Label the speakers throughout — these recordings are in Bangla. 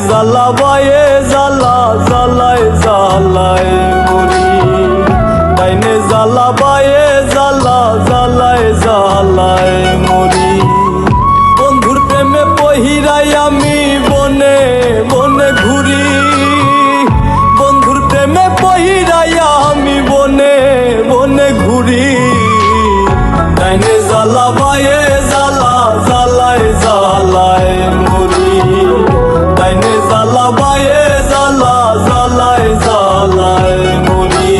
Speaker 1: জ্বালা বায়ে জ্বালা জ্বালায় জ্বালায় মরি, ডাইনে জ্বালা বায়ে জ্বালা জ্বালায় জ্বালায় মরি। বন্ধুর প্রেমে পহিরাই আমি বনে বনে ঘুরি, বন্ধুর প্রেমে পহিরাই আমি বনে বনে ঘুরি। ডাইনে জ্বালা বায়ে জ্বালা জ্বালায় জ্বালায় মরি, ডাইনে জ্বালা বায়ে জ্বালা জ্বালায় জ্বালায় মরি।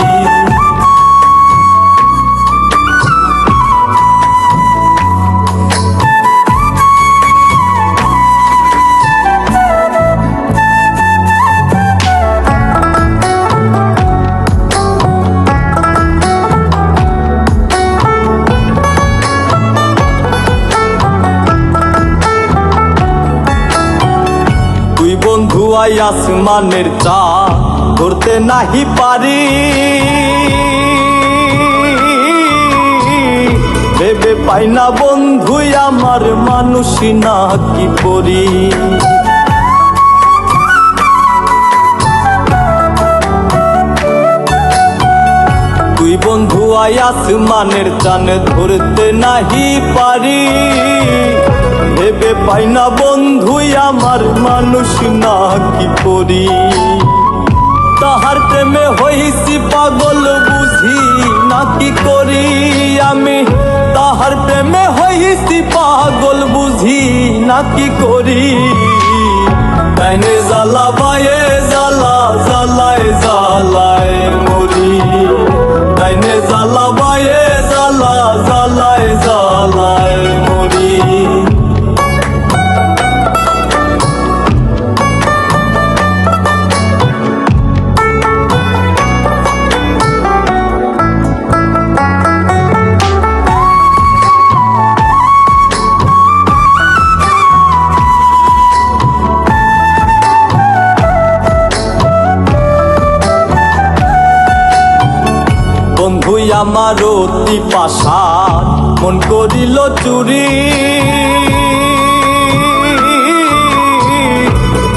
Speaker 1: বন্ধু আই আসমানের চাঁদ ধরতে নাহি পারি, ভেবে পাই না বন্ধু আমার মানুষ না কি পরি। তুই বন্ধু আই আসমানের চাঁদ ধরতে নাহি পারি, ভেবে পাই না বন্ধু আমার মানুষ না কি পরি। তাহার প্রেমে হইছি পাগল বুঝি না কি করি আমি, তাহার প্রেমে হইছি পাগল বুঝি না কি করি। ডাইনে জ্বালা বায়ে জ্বালা জ্বালায় জ্বালায় মরি, ডাইনে জ্বালা বায়ে জ্বালা জ্বালায় জ্বালায় মরি। বন্ধু আমার অতি পাষাণ মন করিল চুরি,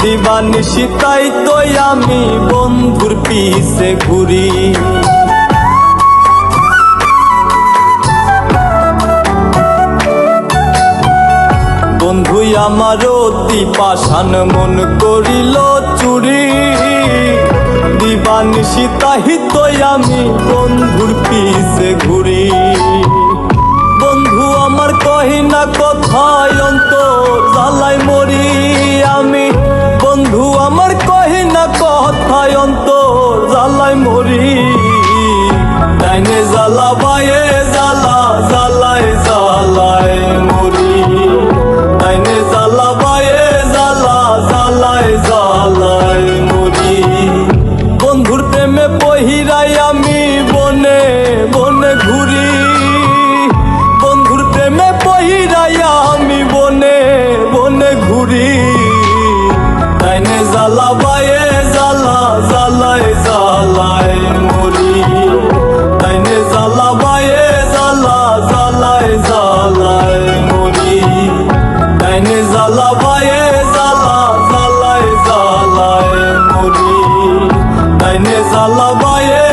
Speaker 1: দিবানিশি তাই তো আমি বন্ধুর পিছে ঘুরি। বন্ধু আমার অতি পাষাণ মন করিল চুরি, দিবানিশি তাই তো আমি বন্ধুর পিছে ঘুরি। বন্ধু আমার কহি না কথায় অন্তর জ্বালায় মরি আমি, বন্ধু আমার কহি না কথায় অন্তর জ্বালায় মরি। ডাইনে জ্বালা বায়ে জ্বালা জ্বালায় জ্বালায় মরি, ডাইনে জ্বালা বায়ে জ্বালা জ্বালায় জ্বালায় মরি। বন্ধুর প্রেমে পহিরাই আমি বনে বনে ঘুরি, বন্ধুর প্রেমে পহিরাই আমি বনে বনে ঘুরি। ডাইনে জ্বালা বায়ে জ্বালা জ্বালায় জ্বালায় মরি, ডাইনে জ্বালা বায়ে জ্বালা জ্বালায় জ্বালায় মরি, ডাইনে জ্বালা বায়ে জ্বালা জ্বালায় জ্বালায় মরি, ডাইনে জ্বালা বায়ে